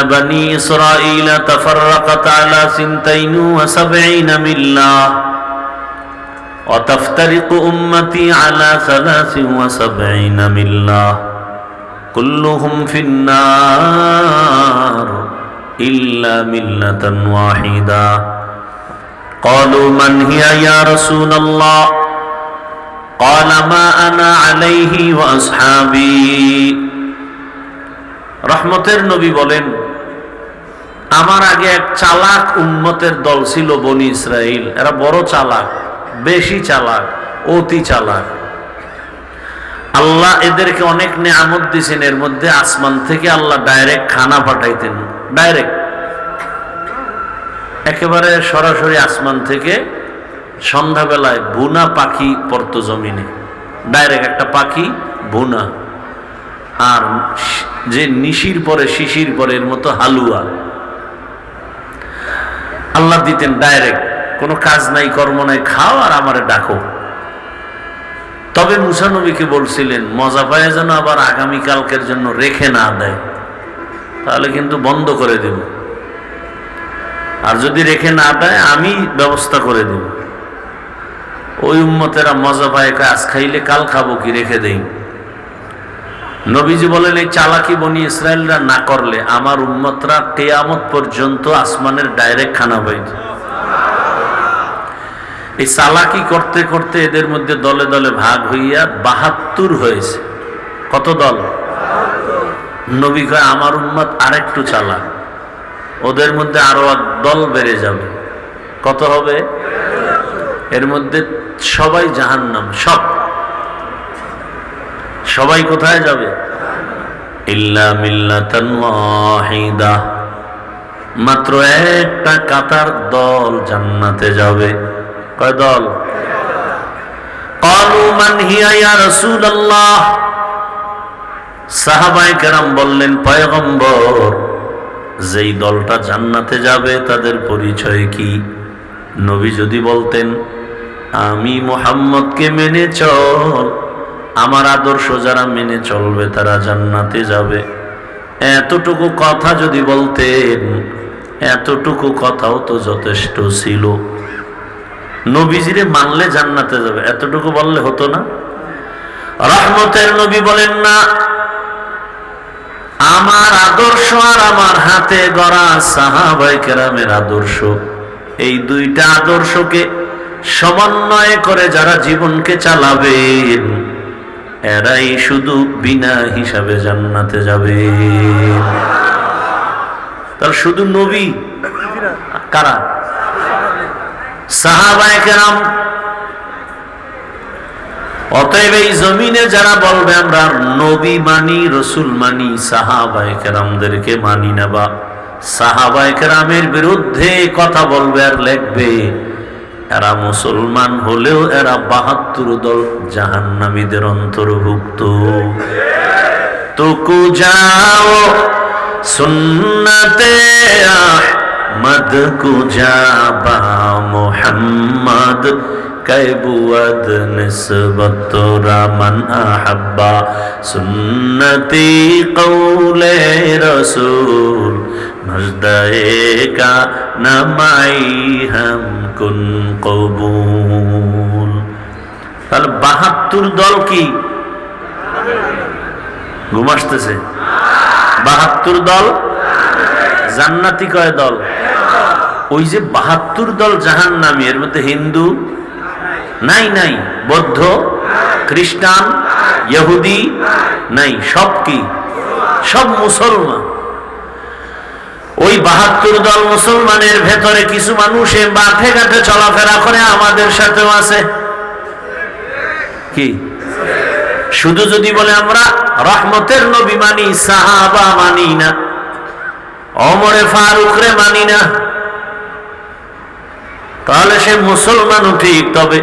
بني إسرائيل تفرقت على 72 ملة وتفترق أمتي على 73 ملة كلهم في النار إلا ملة واحدة قالوا من هي يا رسول الله قال ما أنا عليه وأصحابي রহমতের নবী বলেন, আমার আগে এক চালাক উম্মতের দল ছিল বনি ইসরাইল। এরা বড় চালাক, বেশি চালাক, অতি চালাক। আল্লাহ এদেরকে অনেক নেয়ামত দিয়েছেন, এর মধ্যে আসমান থেকে আল্লাহ ডাইরেক্ট খানা পাঠাইতেন। ডাইরেক্ট একেবারে সরাসরি আসমান থেকে সন্ধ্যাবেলায় বুনা পাখি পড়তো জমিনে। ডাইরেক্ট একটা পাখি বুনা, আর যে নিশির পরে শিশির পরে এর মতো হালুয়া আল্লাহ দিতেন ডাইরেক্ট। কোনো কাজ নাই, কর্ম নাই, খাও আর আমারে ডাকো। তবে মুসা নবীকে বলছিলেন মজা পায় যেন আবার আগামীকালকের জন্য রেখে না দেয়, তাহলে কিন্তু বন্ধ করে দেব। আর যদি রেখে না দেয় আমি ব্যবস্থা করে দেব। ওই উম্মতেরা মজা পায়, আজ খাইলে কাল খাবো কি, রেখে দেই। নবীজি বলেন এই চালাকি বনি ইসরায়েলরা না করলে আমার উম্মতরা কিয়ামত পর্যন্ত আসমানের ডাইরেক্ট খানা পাইত। এই চালাকি করতে করতে এদের মধ্যে দলে দলে ভাগ হইয়া ৭২ হয়েছে। কত দল? নবী কয় আমার উম্মত আরেকটু চালাক, ওদের মধ্যে আরো এক দল বেড়ে যাবে। কত হবে? এর মধ্যে সবাই জাহান্নাম। সবাই কোথায় যাবে? ইল্লা মিল্লাতান ওয়াহিদা, মাত্র একটা কাতার দল জান্নাতে যাবে। কয় দল? ক্বালু মান হিয়া ইয়া রাসূলুল্লাহ, সাহাবায়ে কেরাম বললেন পয়গম্বর যেই দলটা জান্নাতে যাবে তাদের পরিচয় কি? নবী যদি বলতেন আমি মুহাম্মদকে মেনে চল, আমার আদর্শ যারা মেনে চলবে তারা জান্নাতে যাবে, এতটুকু কথা যদি বলতেন, এতটুকু কথাও তো যথেষ্ট ছিল। নবীজিরে মানলে জান্নাতে যাবে, এতটুকু বললে হতো না? রহমতের নবী বলেন না, আমার আদর্শ আর আমার হাতে গড়া সাহাবায়ে কেরামের আদর্শ, এই দুইটা আদর্শকে সমন্বয় করে যারা জীবনকে চালাবেন এরাই শুধু বিনা হিসাবে জান্নাতে যাবে। তার শুধু নবী কারা? সাহাবায়ে কেরাম। অতএব এই জমিনে যারা বলবে আমরা নবী মানি, রসুল মানি, সাহাবায়ে কেরামদেরকে মানি না, বা সাহাবায়ে কেরামের বিরুদ্ধে কথা বলবে আর লিখবে, এরা মুসলমান হলেও এরা ৭২ দল জাহান্নামীদের অন্তর্ভুক্ত। তুকু যাও সুন্নতে আহমদ কুজাবা মুহাম্মদ कैबुअद निस्बत रमन अहब्बा सुन्नती कौले रसूल मजदए का नमाई हम कुन कबूल। তাহলে ৭২ দল কি ঘুম আসতেছে? ৭২ দল জান্নাতি। কয় দল? ওই যে ৭২ দল জাহান্নামী, এর মধ্যে হিন্দু নাই, নাই বৌদ্ধ, খ্রিস্টান, ইহুদি নাই, সব কি? সব মুসলমান। ওই ৭২ দল মুসলমানের ভেতরে কিছু মানুষ মাঠে ঘাটে চলাফেরা করে, আমাদের সাথেও আছে কি? শুধু যদি বলে আমরা রহমতের নবী মানি, সাহাবা মানি না, ওমরে ফারুক রে মানি না, তাহলে সে মুসলমানও ঠিক, তবে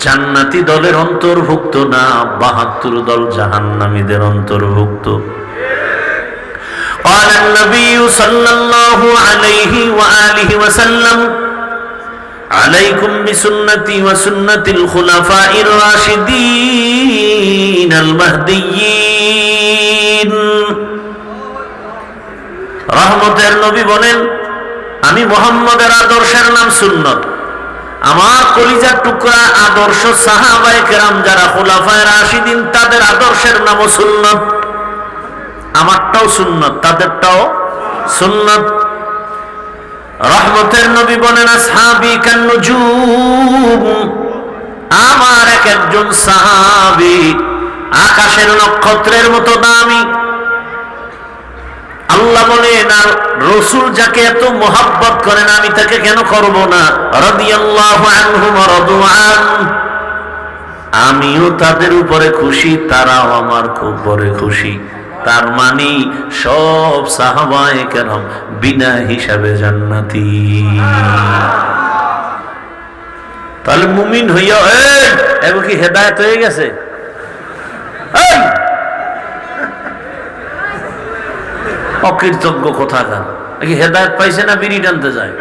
জান্নাতি দলের অন্তর্ভুক্ত না, ৭২ দল জাহান্নামীদের অন্তর্ভুক্ত। قال النبي صلى الله عليه وآله وسلم عليكم بسنتي وسنة الخلفاء الراشدين المهديين রহমতের নবী বলেন, আমি মুহাম্মদের আদর্শের নাম সুন্নত। আমার কলিজার টুকরা আদর্শ সাহাবায়ে কেরাম যারা খুলাফায়ে রাশিদিন, তাদের আদর্শের নামও সুন্নত। আমারটাও সুন্নত, তাদেরটাও সুন্নত। রহমতের নবী বলেন, আসহাবী কান্নুজুম, আমার এক একজন সাহাবী আকাশের নক্ষত্রের মতো দামি। আল্লাহ বলেন, আর রাসূল যাকে এত মোহাব্বত করেন আমি তাকে কেন করব না? রাদিয়াল্লাহু আনহুম ওয়া রাদু আন, আমিও তাদের উপরে খুশি, তারাও আমার উপরে খুশি। তার মানে সব সাহাবায়ে কেরাম বিনা হিসাবে জান্নাতি। তাহলে মুমিন হইয়া এবার কি হেদায়েত হয়ে গেছে? অকৃতজ্ঞ কোথাকার, কি হেদায়েত পাইছে না বিড়ি টানতে যায়?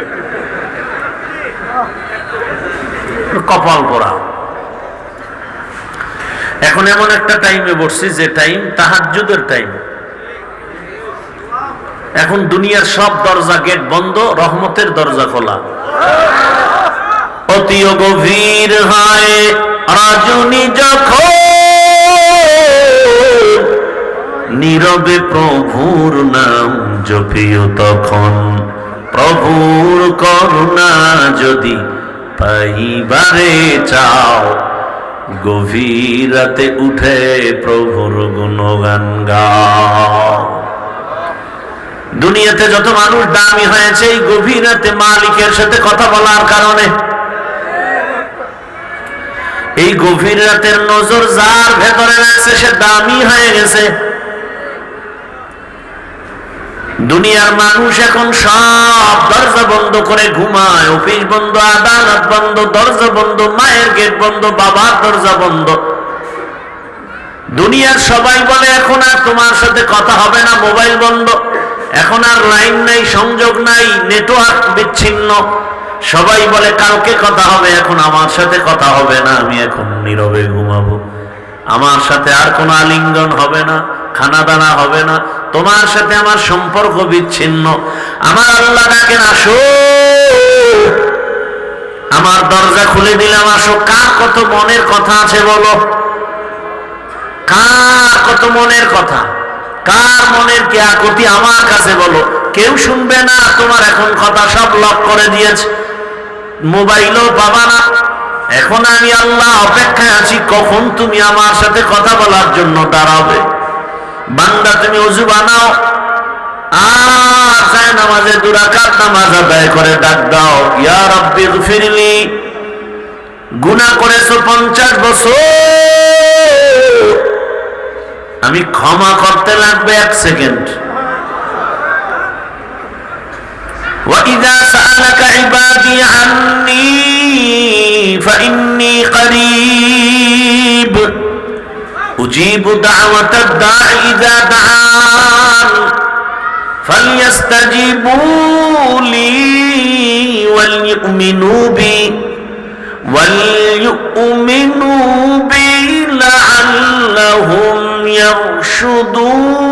কপাল পোড়া। এখন এমন একটা টাইমে বসছি যে টাইম তাহাজ্জুদের টাইম। এখন দুনিয়ার সব দরজা গেট বন্ধ, রহমতের দরজা খোলা। অতি গভীর হয় রজনী যখন, নীরবে প্রভুর নাম জপিও তখন। প্রভুর করুণা যদি পাইবারে চাও, গভীর রাতে উঠে প্রভুর গুণগান গাও। দুনিয়াতে যত মানুষ দামি হয়েছে এই গভীর রাতে মালিকের সাথে কথা বলার কারণে। এই গভীর রাতের নজর যার ভেতরে রাখছে সে দামি হয়ে গেছে। দুনিয়ার মানুষ এখন সব দরজা বন্ধ করে ঘুমায়, অফিস বন্ধ, আদালত বন্ধ, দরজা বন্ধ, মায়ের গেট বন্ধ, বাবার দরজা বন্ধ। দুনিয়ার সবাই বলে এখন আর তোমার সাথে কথা হবে না, মোবাইল বন্ধ। এখন আর লাইন নাই, সংযোগ নাই, নেটওয়ার্ক বিচ্ছিন্ন। সবাই বলে কালকে কথা হবে, এখন আমার সাথে কথা হবে না, আমি এখন নীরবে ঘুমাবো। আমার সাথে আর কোনো আলিঙ্গন হবে না, খানা দানা হবে না, তোমার সাথে আমার সম্পর্ক বিচ্ছিন্ন। আমার আল্লাহ ডাকেন, আসো, আমার দরজা খুলে দিলাম, আসো। কার কত মনের কথা আছে বলো? কার কত মনের কথা, কার মনের কি আকুতি আমার কাছে বলো? কেউ শুনবে না তোমার এখন কথা, সব লক করে দিয়েছে, মোবাইলও পাবা না। এখন আমি আল্লাহ অপেক্ষায় আছি কখন তুমি আমার সাথে কথা বলার জন্য দাঁড়াবে। বান্দা তুমি ওযু বানাও, আর যায় নামাজে 2 রাকাত নামাজ আদায় করে ডাক দাও, ইয়া রাব্বি গফিরলি। গুনাহ করেছো 50 বছর, আমি ক্ষমা করতে লাগবে 1 সেকেন্ড। وَإِذَا سَأَلَكَ عِبَادِي عَنِّي فَإِنِّي قَرِيبٌ أُجِيبُ دَعْوَةَ الدَّاعِ إِذَا دَعَانِ فَلْيَسْتَجِيبُوا لِي وَلْيُؤْمِنُوا بِي لَعَلَّهُمْ يَرْشُدُونَ।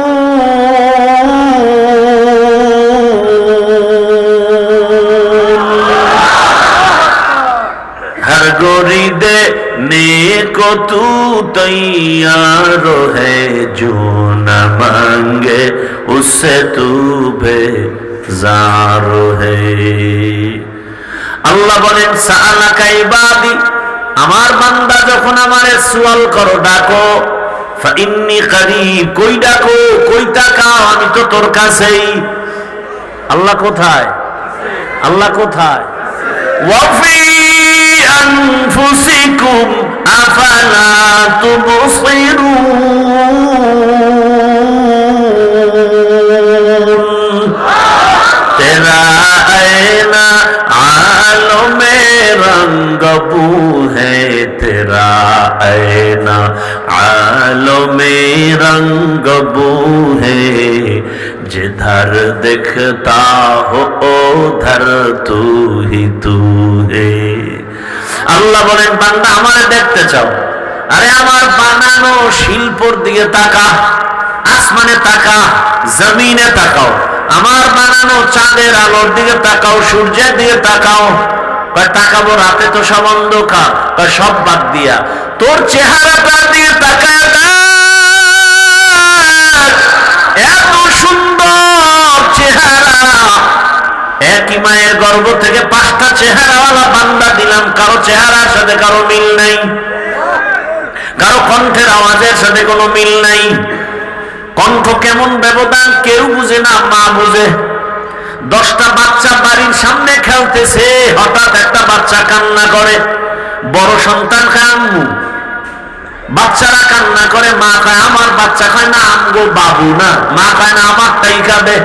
हर गोरी देने को तू तैयार है, जो न मांगे उससे तू बेजार है। আল্লাহ বলেন, সাআলাকা ইবাদি, আমার বান্দা যখন আমারে সুয়াল করো, ডাকো, ফাইন্নী করিব, কই ডাকো, কই তাকাও, আমি তো তোর কাছেই। আল্লাহ কোথায়? আল্লাহ কোথায়? ওয়াফি أنفسكم أفلا تبصرون। तेरा ऐना आलम रंग बू है, तेरा ऐना आलम रंग बू है, जिधर दिखता हो उधर तू ही तू है। আল্লাহ বলেন, বান্দা আমারে দেখতে চাও, আরে আমার বানানো শিল্পর দিকে তাকা, আসমানে তাকা, জমিনে তাকাও, আমার বানানো চাঁদের আলোর দিকে তাকাও, সূর্যের দিকে তাকাও। তাকাবো, রাতে তো সব অন্ধকার। সব বাদ দিয়া তোর চেহারাটার দিকে তাকায় এত সুন্দর চেহারা। একই মায়ের গর্ভ থেকে 5টা চেহারাওয়ালা বান্দা দিলাম, কারো চেহারার সাথে কারো মিল নাই, কারো কণ্ঠের আওয়াজের সাথে কোনো মিল নাই। কণ্ঠ কেমন ব্যবধান কেউ বুঝে না, মা বুঝে। 10টা বাচ্চা বাড়ির সামনে খেলতেছে, হঠাৎ একটা বাচ্চা কান্না করে, বড় সন্তান খায় আম্মু, বাচ্চারা কান্না করে, মা কয় আমার বাচ্চা, খায় না আমগো বাবু না, মা কয় না আমারটাই খাবে।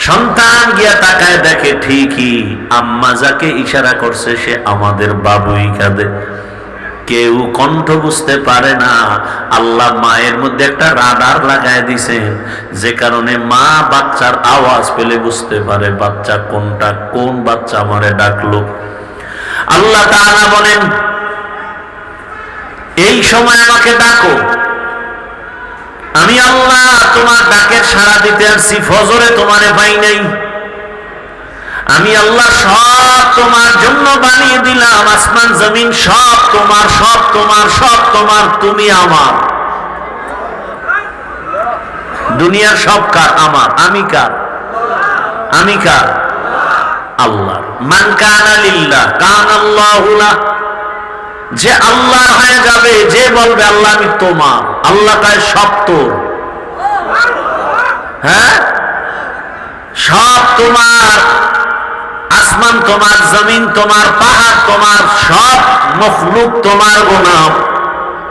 সন্তান গিয়া তাকায় দেখে ঠিকই আম্মা যাকে ইশারা করছে সে আমাদের বাবুই খাবে। কেউ কণ্ঠ বুঝতে পারে না। আল্লাহ মায়ের মধ্যে একটা রাডার লাগায় দিছেন, যে কারণে মা বাচ্চার আওয়াজ পেলে বুঝতে পারে বাচ্চা কোনটা, কোন বাচ্চা আমারে ডাকলো। আল্লাহ তাআলা বলেন এই সময় আমাকে ডাকো, আমি আল্লাহ তোমার ডাকের সাড়া দিতে আসছি। ফজরে তোমারে পাই নাই, আমি আল্লাহ সব তোমার জন্য বানিয়ে দিলাম, আসমান জমিন সব তোমার, সব তোমার, সব তোমার, তুমি আমার। দুনিয়ার সব কার? আমার। আমি কার? আমি কার? আল্লাহ। মান কানা লিল্লাহ কানাল্লাহু লাহ। যে আল্লাহ হয়ে যাবে, যে বলবে আল্লাহ আমি তোমার, আল্লাহ তাই সব তোর। হ্যাঁ, সব তোমার, আসমান তোমার, জমিন তোমার, পাহাড় তোমার, সব মখলুক তোমার গোলাম।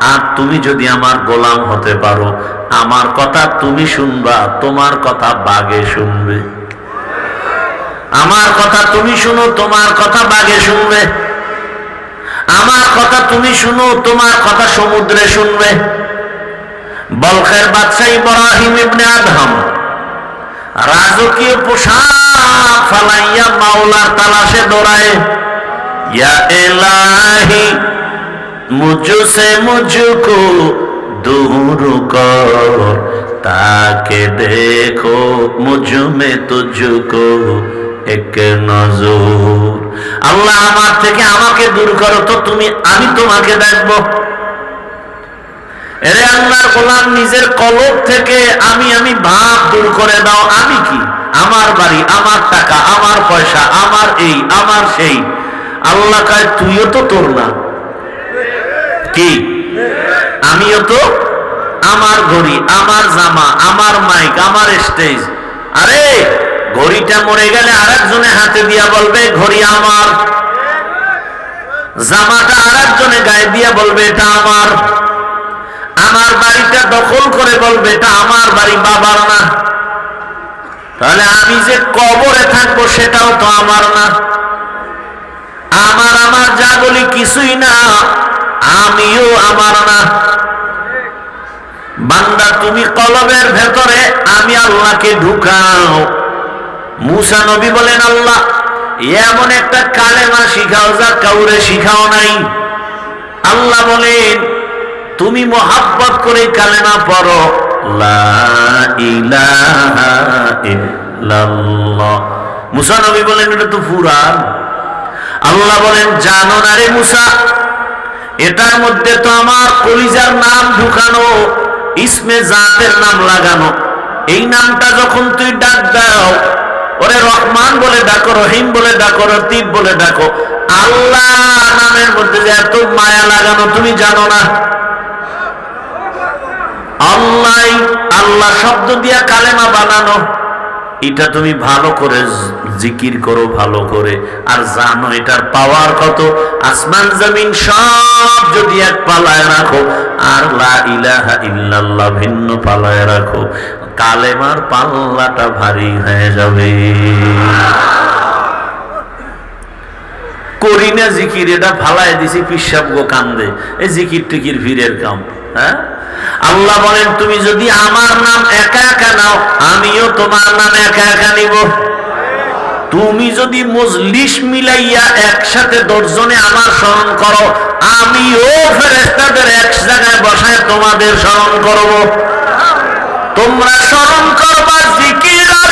আর তুমি যদি আমার গোলাম হতে পারো, আমার কথা তুমি শুনবা, তোমার কথা বাঘে শুনবে। আমার কথা তুমি শুনো, তোমার কথা বাঘে শুনবে। আমার কথা তুমি শুনো, তোমার কথা সমুদ্রে শুনবে। বলখের বাদশাহ ইব্রাহিম ইবনে আদহাম রাজকীয় পোশাক ফালাইয়া মাওলার তালাশে দৌড়ায়, ইয়া ইলাহি মুঝসে মুঝকো দূর কর, তাকে দেখো মুঝমে তুঝকো এক নজর। আল্লাহ আমার থেকে আমাকে দূর করো তো তুমি, আমি তোমাকে দেখবো। এরে আল্লাহর গোলাম, নিজের কলব থেকে আমি ভাব দূর করে দাও। আমি কি? আমার বাড়ি, আমার টাকা, আমার পয়সা, আমার এই, আমার সেই। আল্লাহ কয় তুইও তো তোর না কি? আমিও তো, আমার ঘড়ি, আমার জামা, আমার মাইক, আমার স্টেজ। আরে ঘড়িটা মরে গেলে আরেকজনে হাতে দিয়া বলবে ঘড়ি আমার, জামাটা আরেকজনে গায়ে দিয়া বলবে এটা আমার, আমার বাড়িটা দখল করে বলবে এটা আমার বাড়ি, বাবার না। তাহলে আমি যে কবরে থাকবো সেটাও তো আমার না। আমার যা বলি কিছুই না, আমিও আমার না। বান্দা তুমি কলবের ভেতরে আমি আল্লাহকে ঢুকাও। মুসা নবী বলেন আল্লাহ এমন একটা কালেমা শিখাও যা কাউরে শিখাও নাই। আল্লাহ বলেন তুমি মোহাব্বত করে কালেমা পড়ো, লা ইলাহা ইল্লাল্লাহ। মুসা নবী বলেন এটা তো ফুরান। আল্লাহ বলেন জানো না রে মুসা, এটার মধ্যে তো আমার কলিজার নাম ঢুকানো, ইসমে জাতের নাম লাগানো। এই নামটা যখন তুই ডাক দাও, ওরে রহমান বলে ডাকো, রহিম বলে ডাকো, রতিব বলে ডাকো, আল্লাহ নামের মধ্যে যে এত মায়া লাগানো তুমি জানো না? আল্লাহ আল্লাহ শব্দ দিয়া কালেমা বানানো, এটা তুমি ভালো করে জিকির করো, ভালো করে। আর জানো এটার পাওয়ার কত? আসমান জমিন সব যদি এক পালায় রাখো, আর লা ইলাহা ইল্লাল্লাহ ভিন্ন পালায় রাখো, কালেমার পাল্লাটা ভারী হয়ে যাবে। করি না জিকির, এটা ফালায় দিছি পিসাব গো কান্দে, এই জিকির টিকির ভিড়ের কাম। হ্যাঁ, আল্লাহ বলেন তুমি যদি আমার নাম একা একা নাও, আমিও তোমার নাম একা একা নিব। তুমি যদি মজলিস মিলাইয়া একসাথে 10 জনে আমার স্মরণ করো, আমিও ফেরেশতাদের এক জায়গায় বসায় তোমাদের স্মরণ করব। তোমরা স্মরণ করবা, জিকির আর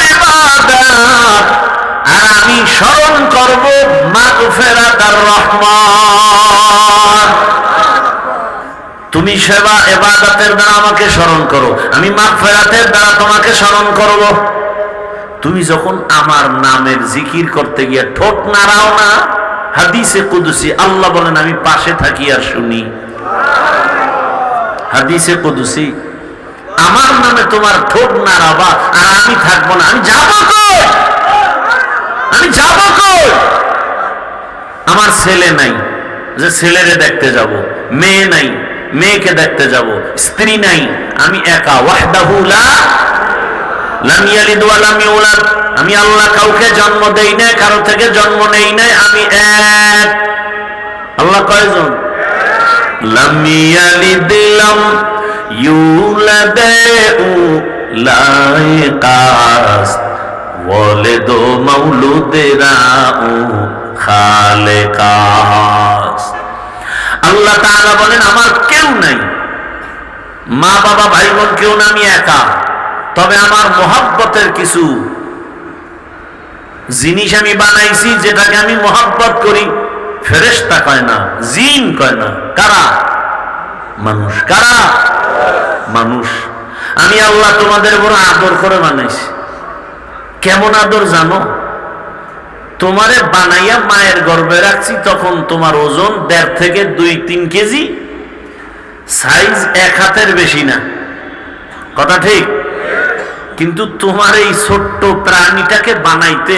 মাগফিরাতার রহমান। তুমি সেবা ইবাদতের দ্বারা আমাকে স্মরণ করো, আমি মাগফিরাতের দ্বারা তোমাকে স্মরণ করব। তুমি যখন আমার নামের জিকির করতে গিয়ে ঠোঁট নাড়াও না, হাদিসে কুদসি আল্লাহ বলেন আমি পাশে থাকি আর শুনি। হাদিসে কুদসি আমার নামে তোমার ঠোঁট নাড়াবা আর আমি থাকবো না, আমি যাবো কই? আমি যাবো কই? আমার ছেলে নাই যে ছেলেরে দেখতে যাব, মেয়ে নাই মেয়েকে দেখতে যাব, স্ত্রী নাই, আমি একা। ওয়াহদাহু লাম ইয়ালিদ ওয়া লাম ইউলাদ, আমি আল্লাহ কাউকে জন্ম দেই না, কারো থেকে জন্ম নেই নাই, আমি এক। আল্লাহ কয়জন? লাম ইয়ালিদ লাম ইউলাদ লাইকাস ওয়ালিদ মাউলুদেরা খালেকাস। আল্লাহ তাআলা বলেন আমার কেউ নাই, মা বাবা ভাই বোন কেউ না, আমি একা। তবে আমার মোহাব্বতের কিছু জিনিস আমি বানাইছি যেটাকে আমি মোহাব্বত করি। ফেরেশতা কয় না, জিন কয় না, কারা? মানুষ। কারা? মানুষ। আমি আল্লাহ তোমাদের বড় আদর করে বানাইছি। কেমন আদর জানো? তোমারে বানাইয়া মায়ের গর্ভে রাখছি, তখন তোমার ওজন 1.5 থেকে 2-3 কেজি, সাইজ 1 হাতের বেশি না। কথা ঠিক? কিন্তু তোমার এই ছোট্ট প্রাণীটাকে বানাইতে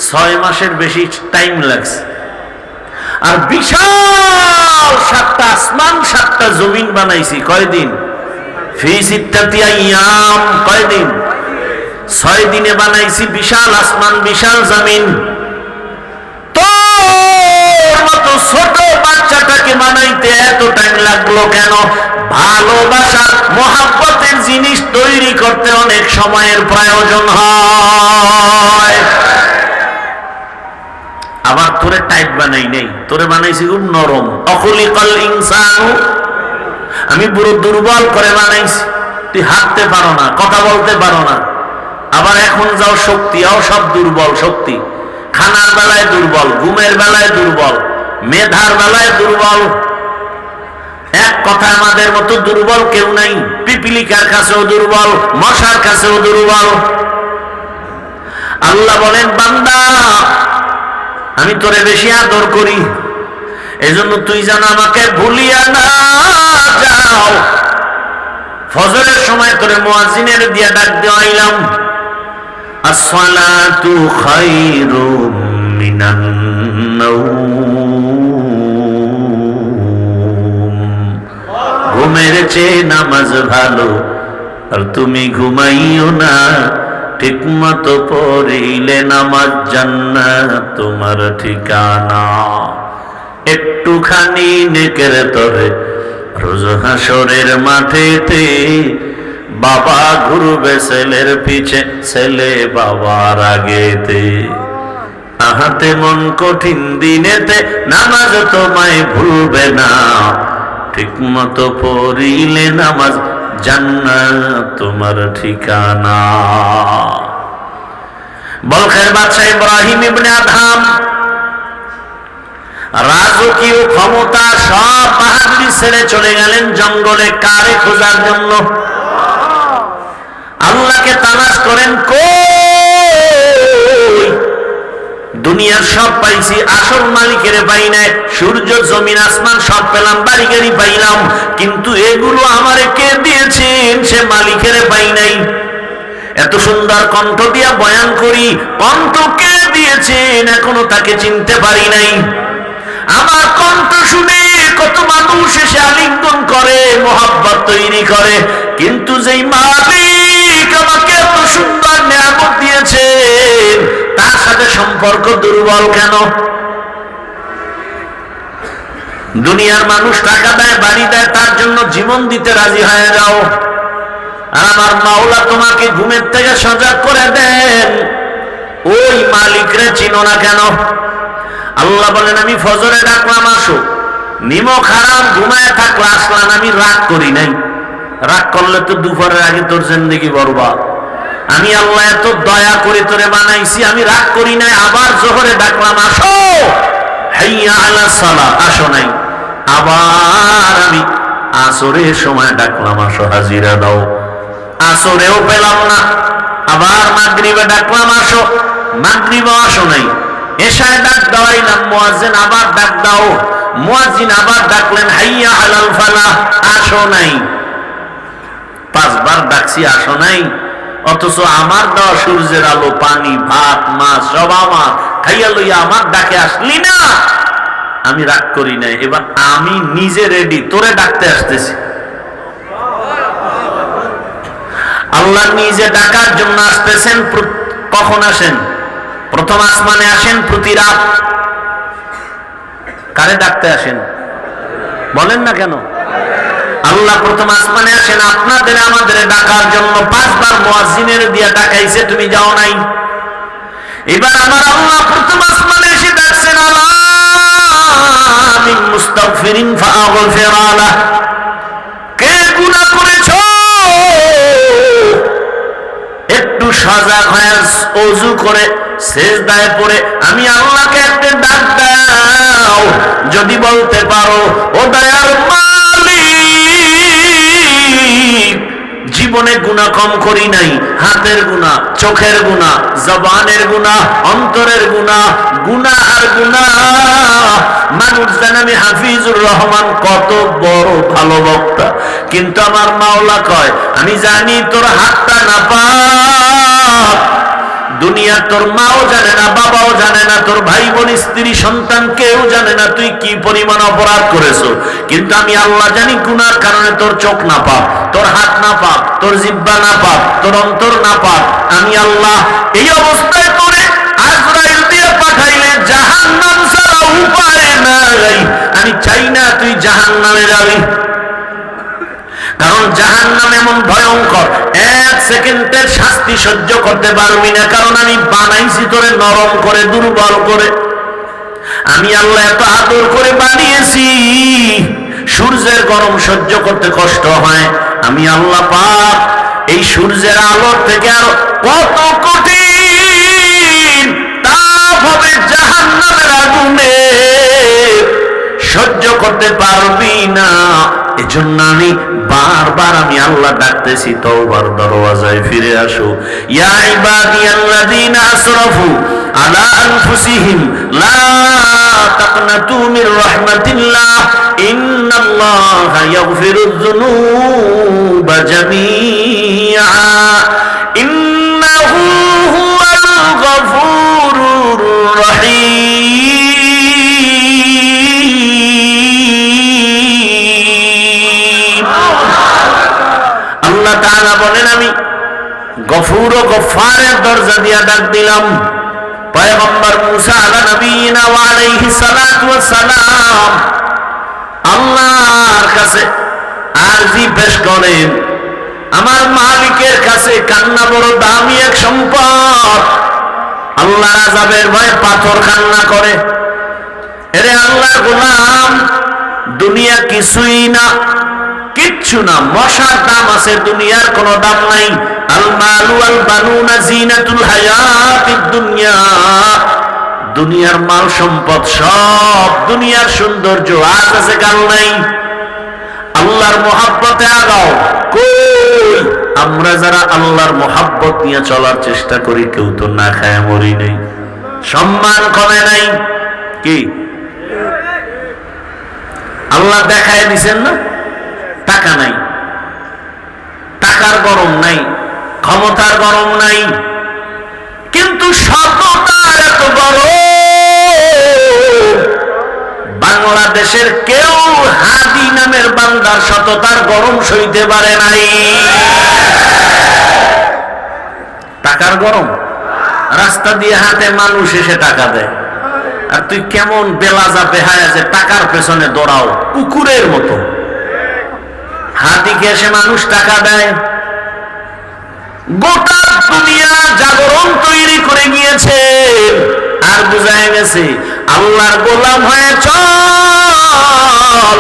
6 মাসের বেশি টাইম লাগছে। আর বিশাল 7টা আসমান 7টা জমিন বানাইছি কয়দিন? ফি সিত্তাতি আইয়াম। কয়দিন? 6 দিনে বানাইছি বিশাল আসমান বিশাল জমিন। তোর মতো ছোট বাচ্চাটাকে বানাইতে এত টাইম লাগলো কেন? ভালোবাসা মোহাব্বতের জিনিস তৈরি করতে অনেক সময়ের প্রয়োজন হয়। আবার তোরে টাইট বানাই নেই, তোরে বানাইছি খুব নরম। অখলিকাল ইনসানু, আমি পুরো দুর্বল করে বানাইছি। তুই হাঁটতে পারো না, কথা বলতে পারো না। আবার এখন যাও শক্তি, সব দুর্বল শক্তি। খানার বেলায় দুর্বল, ঘুমের বেলায় দুর্বল, মেধার বেলায় দুর্বল। এক কথা আমাদের মতো দুর্বল কেউ নাই। পিপিলিকার কাছেও দুর্বল, মশার কাছেও দুর্বল। আল্লাহ বলেন বান্দা আমি তোরে বেশি আদর করি, এজন্য তুই যেন আমাকে ভুলিয়া না যাও। ফজরের সময় তোরে মুয়াজ্জিনের দিয়া ডাক দেওয়াইলাম, আসসালাতু খায়রুম মিনান নাওম। ঘুমের চেয়ে নামাজ ভালো, আর তুমি ঘুমাইও না। ঠিক মতো পড়িলে নামাজ জান্নাত তোমার ঠিকানা। একটুখানি নেকের তরে রোজ হাসরের মাঠেতে, বাবা ঘুরবে ছেলের পিছে, ছেলে বাবার আগেতে। আহাতে মন কঠিন দিনেতে নামাজ তোমায় ভুলবে না। ঠিক মতো পড়িলে নামাজ জান্নাত তোমার ঠিকানা। বলখের বাদশাহ ইব্রাহিম ইবনে আদহাম রাজকীয় ক্ষমতা সব বাহাদুরি ছেড়ে চলে গেলেন জঙ্গলে কারে খোঁজার জন্য। আল্লাহকে তালাশ করেন, কই দুনিয়ার সব পাইছি, আসল মালিকের পাই নাই। সূর্য জমিন আসমান সব পেলাম, বাড়ি গাড়ি পাইলাম, কিন্তু এগুলো আমারে কে দিয়েছেন সে মালিকের পাই নাই। এত সুন্দর কণ্ঠ দিয়া বয়ান করি, কণ্ঠ কে দিয়েছেন এখনো তাকে চিনতে পারি নাই। আমার কণ্ঠ শুনে কত মানুষ এসে আলিঙ্গন করে, মোহাব্বত তৈরি করে, কিন্তু যেই মালিক আমাকে এত সুন্দর নিয়ামত দিয়েছেন তার সাথে সম্পর্ক দুর্বল কেন? দুনিয়ার মানুষ টাকা দেয়, বাড়ি দেয়, তার জন্য জীবন দিতে রাজি হয়ে যাও। আর আমার মাওলা তোমাকে ঘুমের থেকে সজাগ করে দেন, ওই মালিকরে চিনো না কেন? আল্লাহ বলেন আমি ফজরে ডাকলাম আসো, নিমক হারাম ঘুমায় থাকলে আসলাম, আমি রাগ করি নাই। রাগ করলে তো দুপুরের আগে তোর জিন্দেগি বরবাদ। আমি আল্লাহ এত দয়া করে তোরে বানাইছি, আমি রাগ করি নাই। আবার জোহরে ডাকলাম আসো, হাইয়া আলা সালাহ, আসো নাই। আবার আমি আসরের সময় ডাকলাম, আসো হাজিরা দাও, আসরেও পেলাম না। আবার মাগরিবে ডাকলাম, আসো, মাগরিবেও আসো নাই। এশায় ডাক দাওয়াইলাম, মুয়াজ্জিন আবার ডাক দাও, মুয়াজ্জিন আবার ডাকলেন, হাইয়া আলাল ফালাহ, আসো নাই। 5 বার ডাকছি, আসো নাই। অথচ আমার দেওয়া সূর্যের আলো, পানি, ভাত, মাছ সব আমার, খাইয়া লইয়া আমার ডাকে আসলি না। আমি রাগ করি নাই, এবার আমি নিজে রেডি, তোরে ডাকতে আসতেছি। আল্লাহ নিজে ডাকার জন্য আসতেছেন। কখন আসেন? প্রথম আসমানে আসেন প্রতি রাত। কারে ডাকতে আসেন বলেন না কেন? আল্লাহ প্রথম আসমানে আসেন আপনাদের আমাদের ডাকার জন্য। 5 বার মুয়াজ্জিনের দিয়া ডাকাইছে, তুমি যাও নাই। এবার আমার আল্লাহ প্রথম আসমানে এসে ডাকছেন, আলা মিন মুস্তাগফিরিন ফাআগফির আলাহ, কে গুনাহ করেছো একটু সজাগ হয়ে ওযু করে সিজদায় পড়ে আমি আল্লাহকে একটা ডাক দাও। যদি বলতে পারো, ও দয়ার মালিক, জীবনে গুনাহ কম করি নাই, হাতের গুনাহ, চোখের গুনাহ, জবানের গুনাহ, অন্তরের গুনাহ, গুনাহ আর গুনাহ। মানুষ জানে আমি হাফিজুর রহমান কত বড় ভালো বক্তা, কিন্তু আমার মাওলা কয়, আমি জানি তোর হাতটা না পাক। দুনিয়া তোর মাও জানে না, বাবাও জানে না, তোর ভাই বোন, স্ত্রী, সন্তান কেউ জানে না তুই কি পরিমাণ অপরাধ করেছো। কিন্তু আমি আল্লাহ জানি গুনার কারণে তোর চোখ না পাক, তোর হাত না পাক, তোর জিহ্বা না পাক, তোর অন্তর না পাক। আমি আল্লাহ এই অবস্থায় তোরে আজরাইল দিয়ে পাঠাইলে জাহান্নাম ছাড়া উপায় নাই। আমি চাই না তুই জাহান্নামে যাবি, কারণ জাহান্নাম এমন ভয়ঙ্কর, 1 সেকেন্ডের শাস্তি সহ্য করতে পারবি না। কারণ আমি বানাইছি তোরে নরম করে, দুর্বল করে। আমি আল্লাহ এত আদর করে বানিয়েছি, সূর্যের গরম সহ্য করতে কষ্ট হয়। আমি আল্লাহ পাক এই সূর্যের আলোর থেকে আরো কত কঠিন তাপ হবে জাহান্নামের আগুনে, সহ্য করতে পারবি না। এজন্য আমি বারবার আমি আল্লাহ ডাকতেছি, তওবার দরওয়াজায় ফিরে আসো। ইয়া ইবাদিয়াল্লাযীনা আসরাফু আলা আনফুসিহিম লা তাকনাতু মির রাহমাতিল্লাহ ইন্নাল্লাহা ইয়াগফিরুয যুনুবা জামিআ ইন্নাহু হুয়াল গফুরুর রহিম। আল্লাহ তাআলা বলেন, আমি গফুর ও গফফারের দরজা দিয়া ডাক দিলাম। পয়গম্বর মুসা আলা নবিয়িনা ওয়া আলাইহিস সালাতু ওয়াস সালাম আল্লাহর কাছে আরজি পেশ করেন, আমার মালিকের কাছে কান্না বড় দামি এক সম্পদ। আল্লাহর আযাবের ভয়ে পাথর কান্না করে, এরে আল্লাহর গোলাম, দুনিয়া কিছুই না, কিচ্ছু না। মশার দাম আছে, দুনিয়ার কোনো দাম নাই। আল মালু ওয়াল বানুনা জিনাতুল হায়াতিদ দুনিয়া, দুনিয়ার মাল সম্পদ সব দুনিয়ার সৌন্দর্য, আজ আছে কাল নাই। আল্লাহর মহব্বতে আগাও। কই আমরা যারা আল্লাহর মহব্বত নিয়ে চলার চেষ্টা করি, কেউ তো না খায় মরি নেই, সম্মান কমে নাই। কি আল্লাহ দেখায় দিছেন না? টাকা নাই, টাকার গরম নাই, ক্ষমতার গরম নাই, কিন্তু সততার এত গরম বাংলাদেশের কেউ হাদি নামের বান্দার সততার গরম সইতে পারে নাই। টাকার গরম, রাস্তা দিয়ে হাতে মানুষ এসে টাকা দেয়, আর তুই কেমন বেলাজা বেহায়া যে টাকার পেছনে দৌড়াও কুকুরের মতো। হাতিকে এসে মানুষ টাকা দেয়। গোটা দুনিয়া জাগরণ তৈরি করে গিয়েছে, আর বুঝায় গেছে আল্লাহর গোলাম হয়ে চল।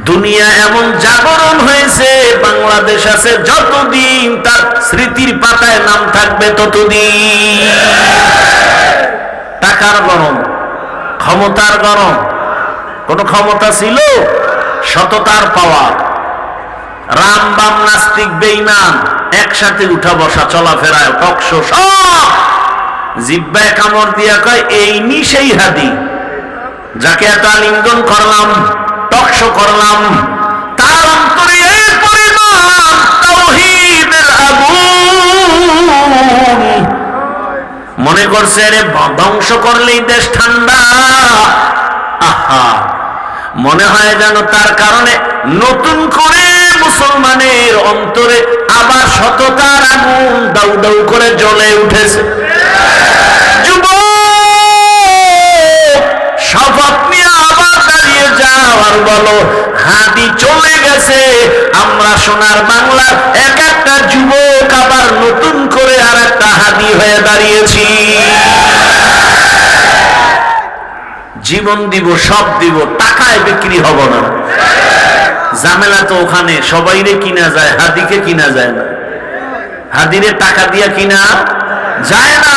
দুনিয়া এমন জাগরণ হয়েছে, বাংলাদেশ আছে যতদিন তার স্মৃতির পাতায় নাম থাকবে ততদিন। টাকার গরম, ক্ষমতার গরম। কোন ক্ষমতা ছিল? সততার পাওয়ার। রাম বাম নাস্তিক বেঈমান একসাথে উঠা বসা চলাফেরায় টকশো সব জিব্বায় কামড় দিয়া কয় এই নি সেই হাদি যাকে এত আলিঙ্গন করলাম, টকশো করলাম, তার অন্তরে এই পরিমাণ তাওহীদের আগুন, মনে করছে রে ধ্বংস করলেই দেশ ঠান্ডা। আহা, মনে হয় যেন তার কারণে নতুন করে মুসলমানের অন্তরে আবার সততার আগুন দাউ দাউ করে জ্বলে উঠেছে। যুবক, শপথ নিয়ে আবার দাঁড়িয়ে যাও আর বলো, হাদি চলে গেছে, আমরা সোনার বাংলার এক একটা যুবক আবার নতুন করে আর একটা হাদি হয়ে দাঁড়িয়েছি। জীবন দিব, সব দিব, টাকায় বিক্রি হব না। ঝামেলা তো ওখানে, সবাইরে কিনা যায়, হাদিকে কিনা যায় না। হাদিরে টাকা দিয়া কিনা যায় না।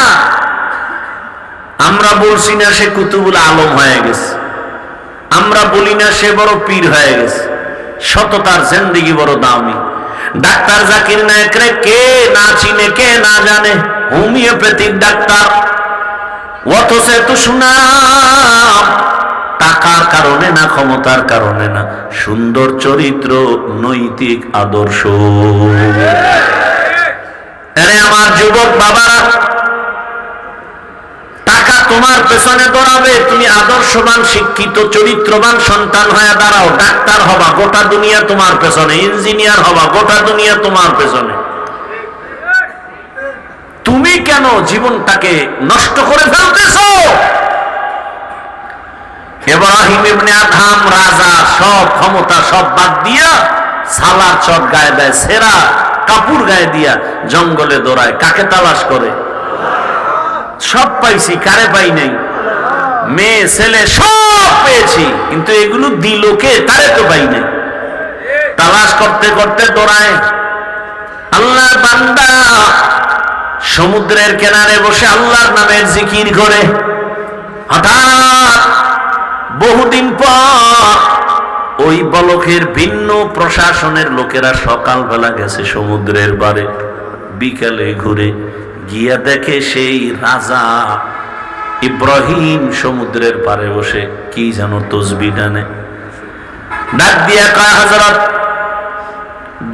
আমরা বলছি না সে কুতুবুল আলম হয়ে গেছে, আমরা বলি না সে বড় পীর হয়ে গেছে। সততার জিন্দেগি বড় দামি। ডাক্তার জাকির নায়েকরে কে না চিনে, কে না জানে, হোমিওপ্যাথিক ডাক্তার, অথচ এত সুনাম টাকার কারণে না, ক্ষমতার কারণে না, সুন্দর চরিত্র, নৈতিক আদর্শ। আরে আমার যুবক বাবারা, টাকা তোমার পেছনে দৌড়াবে, তুমি আদর্শবান, শিক্ষিত, চরিত্রবান সন্তান হয়ে দাঁড়াও। ডাক্তার হবা, গোটা দুনিয়া তোমার পেছনে। ইঞ্জিনিয়ার হবা, গোটা দুনিয়া তোমার পেছনে। তুমি কেন জীবনটাকে নষ্ট করে ফেলতেছো? ইব্রাহিম ইবনে আদহাম রাজা, সব ক্ষমতা সব বাদ দিয়া সালার চট গায়ে দেয়, সেরা কাপড় গায়ে দিয়া জঙ্গলে দৌড়ায়। কাকে তালাশ করে? সব পাইছি, কারে পাই নাই? মেয়ে ছেলে সব পেয়েছি, কিন্তু এগুলো দিল কে? তারে তো পাই নাই। তালাশ করতে করতে দৌড়ায়। আল্লাহর বান্দা সমুদ্রের কিনারে বসে আল্লাহর নামের জিকির করে। হঠাৎ বহুদিন পর ওই বলকের ভিন্ন প্রশাসনের লোকেরা সকালবেলা গেছে সমুদ্রের পারে, বিকালে ঘুরে গিয়া দেখে সেই রাজা ইব্রাহিম সমুদ্রের পারে বসে কি যেন তসবিহ টানে। ডাক দিয়া কয়, হযরত,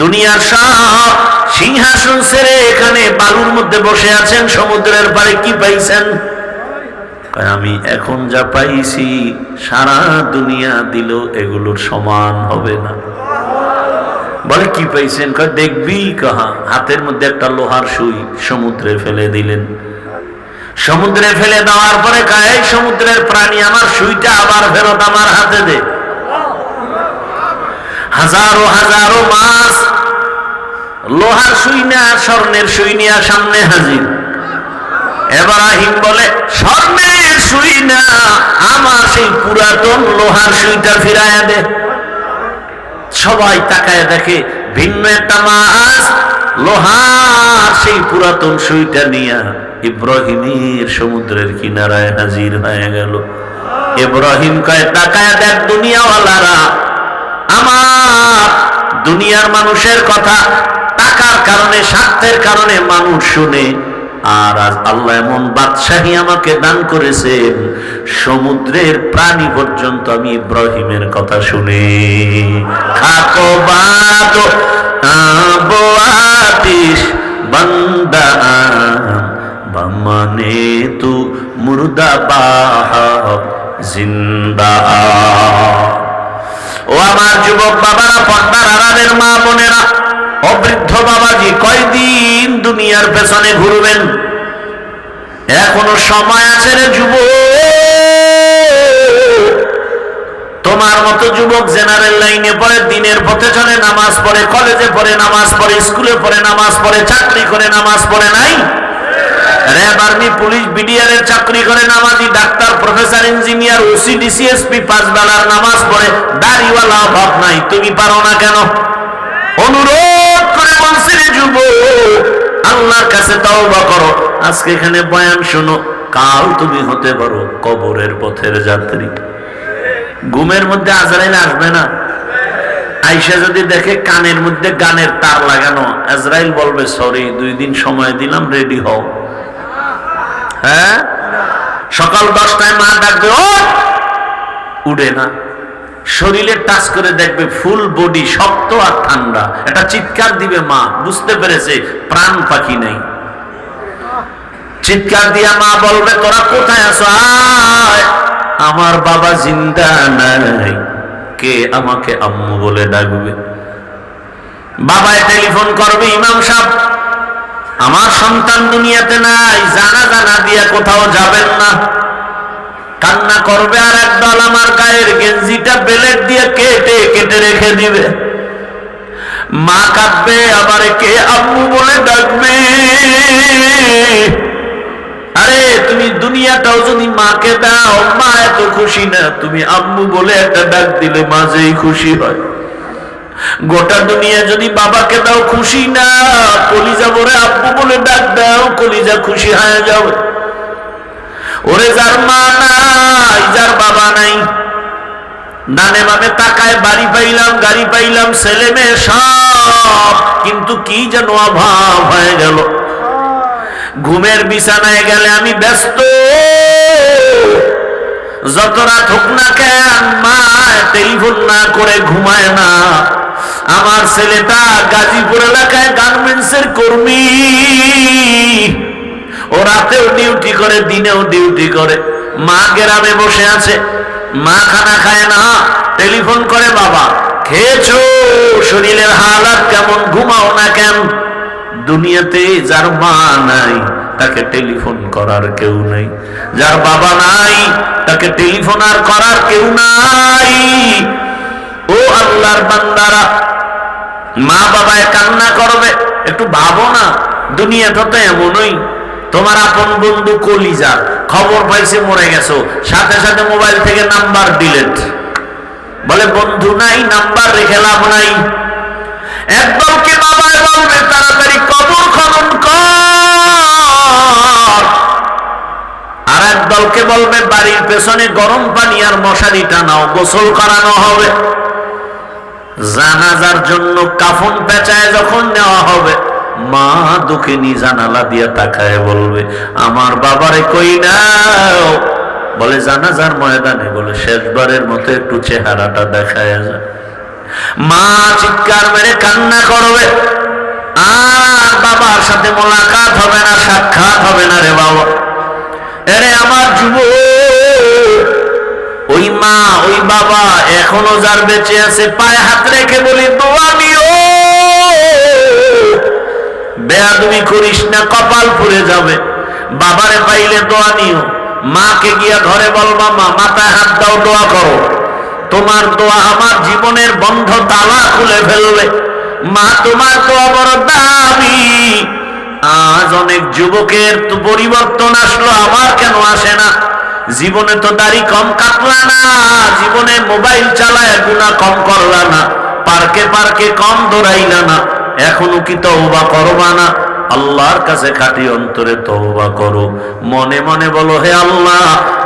দুনিয়ার সব সিংহাসন ছেড়ে এখানে বালুর মধ্যে বসে আছেন, সমুদ্রের পারে কি পাইছেন? আমি এখন যা পাইছি সারা দুনিয়া দিল এগুলোর সমান হবে না। বলে কি পাইছেন? কয় দেখবি। কাহা? হাতের মধ্যে একটা লোহার সুই সমুদ্রে ফেলে দিলেন। সমুদ্রে ফেলে দেওয়ার পরে কয়, এই সমুদ্রের প্রাণী, আমার সুইটা আবার ফেরত আমার হাতে দে। হাজারো হাজারো মাছ লোহার সুই না স্বর্ণের সুই নিয়ে সামনে হাজির। ইব্রাহিম বলে, স্বর্ণের সুই না, আমার সেই পুরাতন লোহার সুইটা ফিরাইয়া দে। সবাই তাকায় দেখে ভিন্ন একটা মাছ লোহার সেই পুরাতন সুইটা নিয়ে ইব্রাহিমের সমুদ্রের কিনারায় হাজির হয়ে গেল। ইব্রাহিম কয়, তাকায় দেখ দুনিয়াওয়ালারা, আমার দুনিয়ার মানুষের কথা টাকার কারণে, স্বার্থের কারণে মানুষ শুনে, আর আজ আল্লাহ এমন বাদশাহী আমাকে দান করেছেন, সমুদ্রের প্রাণী পর্যন্ত আমি ইব্রাহিমের কথা শুনে। খাকো বাদো আবো আতিশ বান্দা বামানে তু মুর্দা বাহ জিন্দা। ও আমার যুবক বাবারা, পর্দার আড়ালের মা বোনেরা, অবৃদ্ধ বাবাজি, কয়দিন দুনিয়ার পেছনে ঘুরবেন? এখনো সময় আছে রে যুবক। তোমার মতো যুবক জেনারেল লাইনে পড়ে, দিনের পথে চলে, নামাজ পড়ে, কলেজে পড়ে নামাজ পড়ে, স্কুলে পড়ে নামাজ পড়ে, চাকরি করে নামাজ পড়ে নাই? র্যাব, আর্মি, পুলিশ, বিডিআর এর চাকরি করে নামাজি, doctor, professor, engineer, OC, DC SP, পাঁচ বেলার নামাজ পড়ে, দাড়িওয়ালা অভাব নাই। তুমি পারো না কেন? অনুরোধ করে বলছি রে যুবক, আল্লাহর কাছে তওবা করো। আজকে এখানে বয়ান শোনো, কাল তুমি হতে পারো কবরের পথের যাত্রী। ঘুমের মধ্যে আজরাইল আসবে না? আইসা যদি দেখে কানের মধ্যে গানের তার লাগানো, আজরাইল বলবে সরি, 2 দিন সময় দিলাম, রেডি হও। হ্যাঁ, সকাল 10টায় মা ডাকবে, ও উঠে না, শরীরে টাচ করে দেখবে ফুল বডি শক্ত আর ঠান্ডা। এটা চিৎকার দিবে, মা বুঝতে পেরেছে প্রাণ পাখি নেই। চিৎকার দিয়া মা বলবে, তোরা কোথায় আছো, আয়। আমার বাবা জিন্দা নাই, কে আমাকে আম্মু বলে ডাকবে? বাবায় টেলিফোন করবে, ইমাম সাহেব আমার সন্তান দুনিয়াতে নাই, জানাজা না দিয়া কোথাও যাবেন না। কান্না করবে, আর একদল আমার গায়ের গেঞ্জিটা বেলেট দিয়ে কেটে কেটে রেখে দিবে। মা কাঁদবে, আবার কে আম্মু বলে ডাকবে। আরে তুমি দুনিয়াটাও যদি মাকে দাও, মা এত খুশি না, তুমি আম্মু বলে একটা ডাক দিলে মা যেই খুশি হয়। গোটা দুনিয়া যদি বাবাকে দাও, খুশি না, কলিজা ভরে আব্বু বলে ডাক দাও, কলিজা খুশি হয়ে যাবে। ওরে যার মা নাই, যার বাবা নাই, ডানে বামে তাকায়, বাড়ি পাইলাম, গাড়ি পাইলাম, ছেলে মেয়ে সব, কিন্তু কি যেন অভাব হয়ে গেল। ঘুমের বিছানায় গেলে আমি ব্যস্ত, যত রাত হোক না কেন মা টেলিফোন না করে ঘুমায় না। আমার ছেলেটা গাজীপুর এলাকায় গার্মেন্টসের কর্মী, ও রাতেও ডিউটি করে, দিনেও ডিউটি করে। মা গ্রামে বসে আছে, মা খানা খায় না, টেলিফোন করে, বাবা খেয়েছো, শরীরের হালাত কেমন, ঘুমাও না কেন? দুনিয়াতে যার মা নাই তাকে টেলিফোন করার কেউ নাই, যার বাবা নাই তাকে টেলিফোন আর করার কেউ নাই। ও আল্লাহর বান্দারা, মা বাবায় কান্না করবে, একটু ভাবো না, দুনিয়াটা তো এমনই। তোমার আপন বন্ধু কলিজা খবর পাইছে মরে গেছো, সাথে সাথে মোবাইল থেকে নাম্বার ডিলিট, বলে বন্ধু নাই, নাম্বার রেখে লাভ নাই। একদলকে বাবায় বলবে তাড়াতাড়ি কবর খনন কর, আর একদলকে বলবে বাড়ির পেছনে গরম পানি আর মশারি টানাও, গোসল করানো হবে। জানাজার জন্য কাফন পেঁচায় যখন নেওয়া হবে, মা দুঃখিনী জানালা দিয়ে তাকায় বলবে, আমার বাবারে কই নাও? বলে জানাজার ময়দানে, বলে শেষবারের মতো একটু চেহারাটা দেখায় যায়। মা চিৎকার মেরে কান্না করবে, আর বাবার সাথে মোলাকাত হবে না, সাক্ষাৎ হবে না রে বাবা। এরে আমার যুবক, ওই মা ওই বাবা এখনো যার বেঁচে আছে, পায়ে হাত রেখে বলি দোয়া নিও, বেয়াদবি করিস না, কপাল পুড়ে যাবে। বাবারে পাইলে দোয়া নিও, মাকে গিয়া ঘরে বলবা, মা মাথায় হাত দাও, দোয়া করো, তোমার দোয়া আমার জীবনের বন্ধ তালা খুলে ফেলবে। মা তোমার দোয়া বড় দামি। আজ অনেক যুবকের তো পরিবর্তন আসলো, আমার কেন আসে না? জীবনে তো দাড়ি কম কাটলা না, জীবনে মোবাইল চালায় গুনাহ কম করলা না, পার্কে পার্কে কম দৌড়াইলা না, এখনো কি তওবা করবা না? আল্লাহর কাছে খাঁটি অন্তরে তওবা করো, মনে মনে বলো, হে আল্লাহ,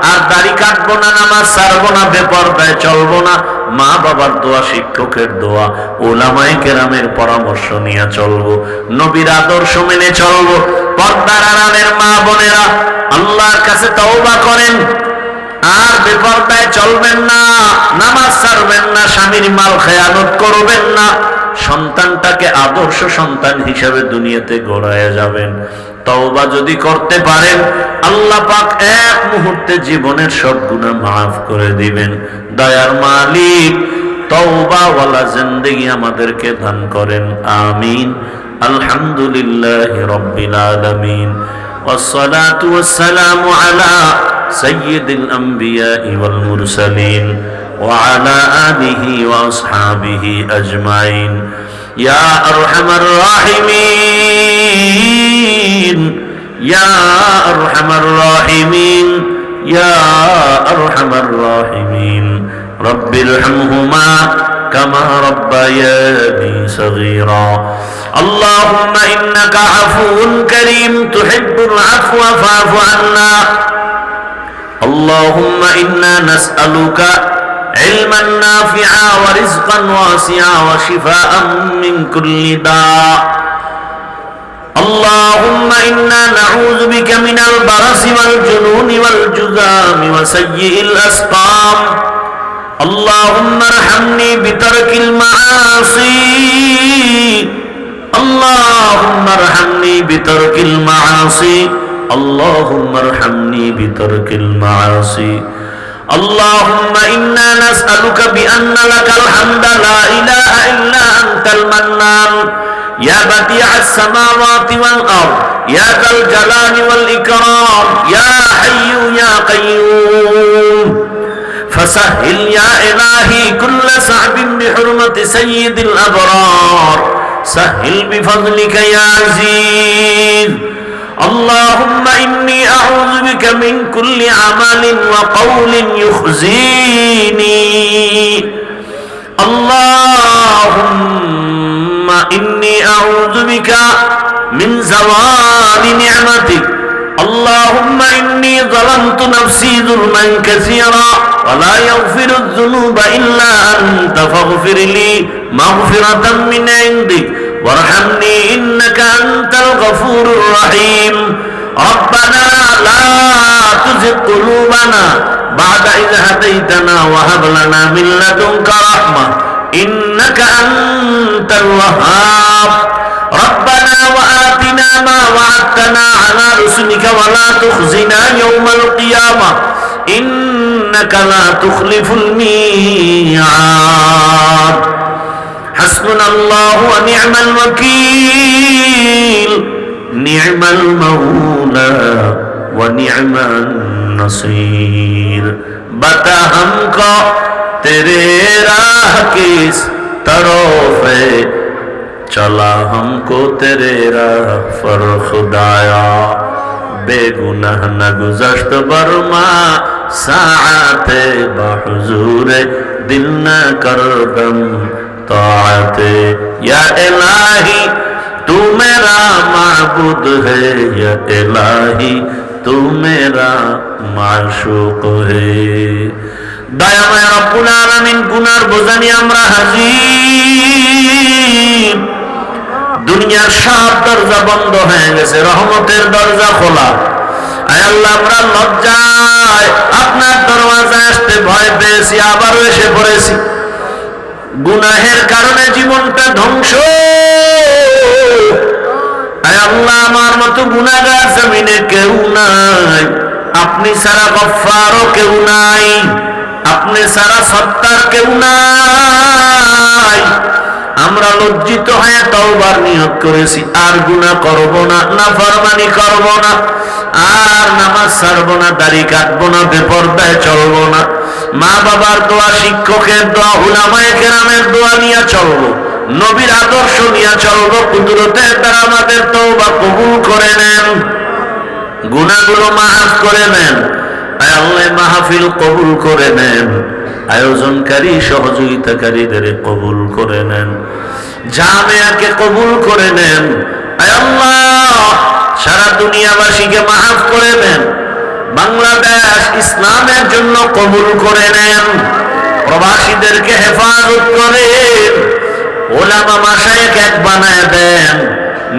আর দাড়ি কাটবো না, নামাজ ছাড়বো না, বেপরদায় চলবো না, মা বাবার দোয়া, শিক্ষকের দোয়া, উলামায়ে কেরামের পরামর্শ নিয়ে চলবো, নবীর আদর্শ মেনে চলবো। পর্দার আড়ালের মা বোনেরা আল্লাহর কাছে তওবা করেন, আর বেপরদায় চলবেন না, নামাজ ছাড়বেন না, স্বামীর মাল খেয়ানত করবেন না, সন্তানটাকে আদর্শ সন্তান হিসাবে দুনিয়াতে গড়ায় যাবেন। তওবা যদি করতে পারেন, আল্লাহ পাক এক মুহূর্তে জীবনের সব গুনাহ মাফ করে দিবেন। দয়ার মালিক তওবা ওয়ালা জিন্দেগি আমাদেরকে দান করেন, আমিন। আলহামদুলিল্লাহি রাব্বিল আলামিন, ওয়াসসালাতু ওয়াসসালামু আলা সাইয়্যিদিল আমবিয়াই ওয়াল মুরসালিন وعلى آله وأصحابه أجمعين يا أرحم الراحمين يا أرحم الراحمين يا أرحم الراحمين رب ارحمهما كما ربياني صغيرا اللهم إنك عفو كريم تحب العفو فاعف عنا اللهم إنا نسألك علما نافعا ورزقا واسعا وشفاء من كل داء اللهم إنا نعوذ بك من البرص والجنون والجذام وسيء الأسقام اللهم ارحمني بترك المعاصي اللهم ارحمني بترك المعاصي اللهم ارحمني بترك المعاصي اللهم إنا نسألك بأن لك الحمد لا إله إلا أنت المنان يا بديع السماوات والأرض يا ذا الجلال والإكرام يا حي يا قيوم فسهل يا إلهي كل صعب بحرمة سيد الأبرار سهل بفضلك يا عزيز اللهم إني أعوذ بك من كل عمل وقول يخزيني اللهم إني أعوذ بك من زوال نعمتك اللهم إني ظلمت نفسي ظلما كثيرا ولا يغفر الذنوب إلا أنت فاغفر لي مغفرة من عندك وارحمني إنك أنت الغفور الرحيم ربنا لا تزغ قلوبنا بعد إذ هديتنا وهب لنا من لدنك رحمة إنك أنت الوهاب ربنا وآتنا ما وعدتنا على رسلك ولا تخزنا يوم القيامة إنك لا تخلف الميعاد حسبنا الله ونعم الوكيل نعم المولى ونعم النصير बता हमको तेरे राह किस तरफ है चला हमको तेरे राह पर खुदाया बेगुनाह न गुज़श्त बरमा साआते बहुजूर दिल न करदम ताअते या इलाही तू मेरा माबूद है या इलाही तू मेरा माशूक है दयामय रब्बुल आलामीन गुनार বোঝানি আমরা হাজির দুনিয়ার সব দরজা বন্ধ হয়ে গেছে রহমতের দরজা খোলা আয় আল্লাহ আমরা লজ্জায় আপনার দরওয়াজায় আসতে ভয় পেয়েছি আবারও এসে পড়েছি গুনাহের কারণে জীবনটা ধ্বংস আয় আল্লাহ আমার মতো গুনাহগার জমিনে কেউ নাই আপনি ছাড়া গফফারও কেউ নাই আপনি ছাড়া সত্তার কেউ নাই আমরা লজ্জিত হয়ে তওবার নিয়ত করেছি আর গুনাহ করব না নাফরমানি করব না আর নামাজ ছাড়ব না দাড়ি কাটব না বেপরদায় চলব না মা বাবার দোয়া শিক্ষকের দোয়া উলামায়ে কেরামের দোয়া নিয়ে চলব নবীর আদর্শ নিয়ে চলব কুদরতের দ্বারা আমাদের তওবা কবুল করে নেন গুনাহগুলো মাফ করে নেন আয় আল্লাহ মাহফিল কবুল করে নেন আয়োজনকারী সহযোগিতাকারীদের কবুল করে নেন জামিয়াকে কবুল করে নেন আয় আল্লাহ সারা দুনিয়াবাসীকে মাফ করে নেন বাংলাদেশ ইসলামের জন্য কবুল করে নেন প্রবাসীদেরকে হেফাজত করেন ওলামা মাশায়েখ এক বানায় দেন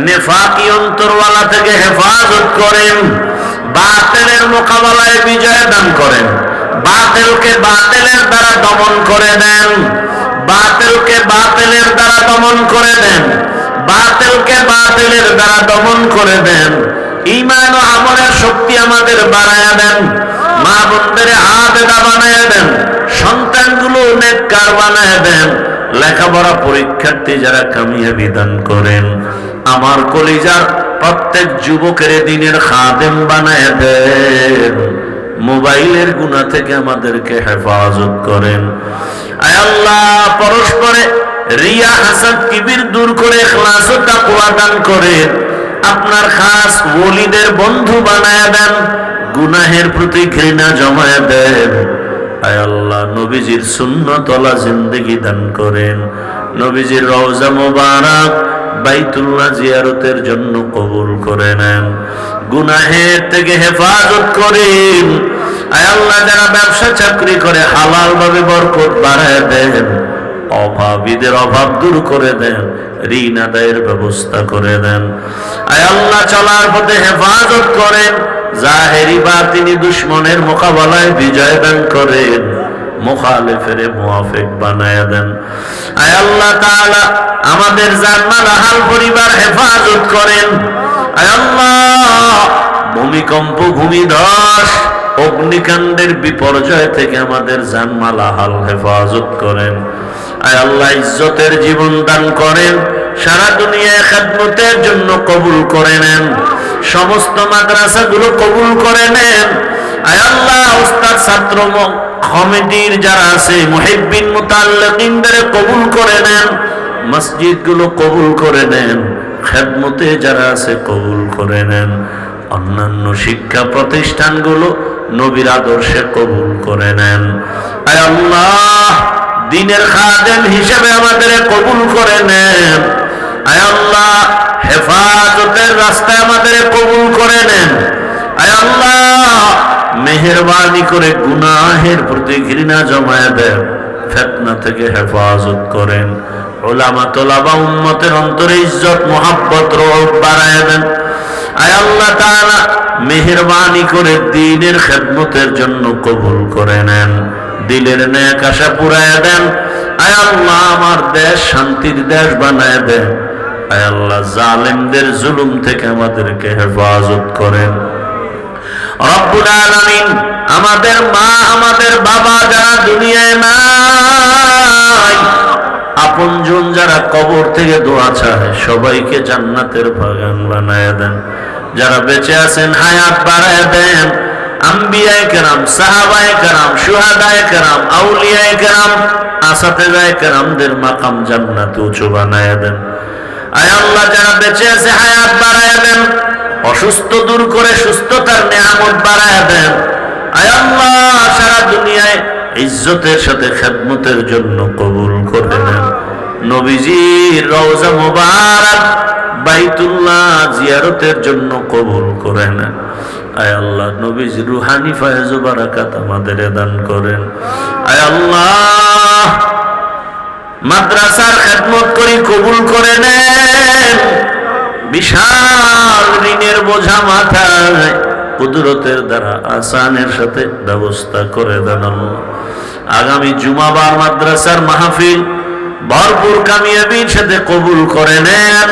নেফাকি অন্তরওয়ালা থেকে হেফাজত করেন বাতিলের মোকাবেলায় বিজয় দান করেন বাতিলকে বাতিলের দ্বারা দমন করে দেন বাতিলকে বাতিলের দ্বারা দমন করে দেন বাতিলকে বাতিলের দ্বারা দমন করে দেন ঈমান ও আমলের শক্তি আমাদের বাড়ায়া দেন মা বোনদের আবেদা বানায়া দেন সন্তানগুলো নেককার বানায়া দেন লেখাপড়া পরীক্ষার্থী যারা কামিয়াবি দান করেন আমার কলিজার প্রত্যেক যুবকের দিনের খাদেম বানায় দেন মোবাইলের গুনাহ থেকে আমাদেরকে হেফাজত করেন আয় আল্লাহ পরস্পরে রিয়া হাসাদ কিবির দূর করে ইখলাস ও তাকওয়া দান করেন আপনার খাস ওলিদের বন্ধু বানায় দেন গুনাহের প্রতি ঘৃণা জমায় দেন আয় আল্লাহ নবীজির সুন্নতওয়ালা জিন্দেগি দান করেন, নবীজির রওজা মোবারক বাইতুল্লাহ জিয়ারতের জন্য কবুল করে নেন, গুনাহের থেকে হেফাজত করেন। আয় আল্লাহ যারা ব্যবসা চাকরি করে হালাল ভাবে বরকত বাড়ায় দেন, অভাবীদের অভাব দূর করে দেন, ঋণ আদায়ের ব্যবস্থা করে দেন। আয় আল্লাহ চলার পথে হেফাজত করেন, জাহেরি বাতিনি দুশ্মনের মোকাবেলায় বিজয় দান করেন, মুখালিফের মুওয়াফিক বানায়া দেন। আয় আল্লাহ তাআলা আমাদের জানমাল আহাল পরিবার হেফাজত করেন। আয় আল্লাহ ভূমিকম্প, ভূমিধস, অগ্নিকাণ্ডের বিপর্যয় থেকে আমাদের জানমাল আহাল হেফাজত করেন। আয় আল্লাহ ইজ্জতের জীবন দান করেন, সারা দুনিয়ায় খেদমতের জন্য কবুল করে নেন, সমস্ত মাদ্রাসাগুলো কবুল করে নেন। আয় আল্লাহ উস্তাদ ছাত্র কমিটির যারা আছে মুহিব্বিন মুতাল্লিকিনদের কবুল করে নেন, মসজিদগুলো কবুল করে নেন, খেদমতে যারা আছে কবুল করে নেন, অন্যান্য শিক্ষা প্রতিষ্ঠানগুলো নবীর আদর্শে কবুল করে নেন। আয় আল্লাহ দ্বীনের খাদেম হিসেবে আমাদের কবুল করে নেন। আয় আল্লাহ হেফাজতের রাস্তায় আমাদের কবুল করে নেন। আয় আল্লাহ মেহেরবানি করে গুনাহের প্রতি ঘৃণা জমায়ে দেন, ফিতনা থেকে হেফাজত করেন, উলামা তোলাবা উম্মতের অন্তরে ইজ্জত মোহাব্বত রওফ বাড়ায় দেন। আয় আল্লাহ তাআলা মেহেরবানি করে দ্বীনের খেদমতের জন্য কবুল করে নেন, দিলের নেক আশা পুরায় দেন। আয় আল্লাহ আমার দেশ শান্তির দেশ বানায় দেন। আয় আল্লাহ জালেমদের জুলুম থেকে আমাদেরকে হেফাজত করেন। রব্বুল আলামিন আমাদের মা, আমাদের বাবা যারা দুনিয়ায় নাই, আপনজন যারা কবর থেকে দোয়া চায়, সবাইকে জান্নাতের বাগান বানায় দেন। যারা বেঁচে আছেন হায়াত বাড়ায় দেন। আম্বিয়ায়ে কেরাম, সাহাবায়ে কেরাম, শুহাদায়ে কেরাম, আউলিয়ায়ে কেরাম, আসাতেজায়ে কেরামদের মাকাম জান্নাতে উঁচু বানায় দেন। আয় আল্লাহ যারা বেঁচে আছে হায়াত বাড়ায় দেন, অসুস্থ দূর করে সুস্থতার নেয়ামত বাড়ায় দেন। আয় আল্লাহ সারা দুনিয়ায় ইজ্জতের সাথে খেদমতের জন্য কবুল করে নেন। নবীজির রওজা মোবারক বাইতুল্লাহ জিয়ারতের জন্য কবুল করে নেন। আয় আল্লাহ নবীজির রুহানি ফয়েজ ও বারাকাত আমাদের দান করেন। আয় আল্লাহ মাদ্রাসার খেদমত করি কবুল করে নেন। বিশাল ঋণের বোঝা মাথায় কুদরতের দ্বারা আসানের সাথে ব্যবস্থা করে দেন আল্লাহ। আগামী জুমাবার মাদ্রাসার মাহফিল ভরপুর কামিয়াবির সাথে কবুল করে নেন।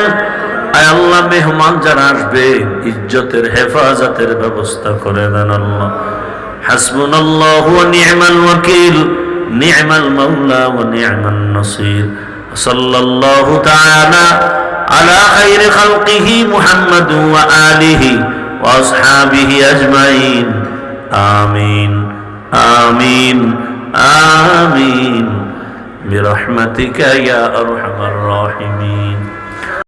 আয় আল্লাহ মেহমান যারা আসবে ইজ্জতের হেফাজতের ব্যবস্থা করে দেন আল্লাহ। হাসবুনাল্লাহু ওয়া নি'মাল ওয়াকিল, নি'মাল মাওলা ওয়া নি'মান নাসির। সাল্লাল্লাহু তাআলা আলা খাইরি খালকিহি মুহাম্মাদ ওয়া আলিহি ওয়া আসহাবিহি আজমাইন। আমিন আমিন আমিন বিরহমাতিকা ইয়া আরহামার রাহিমিন।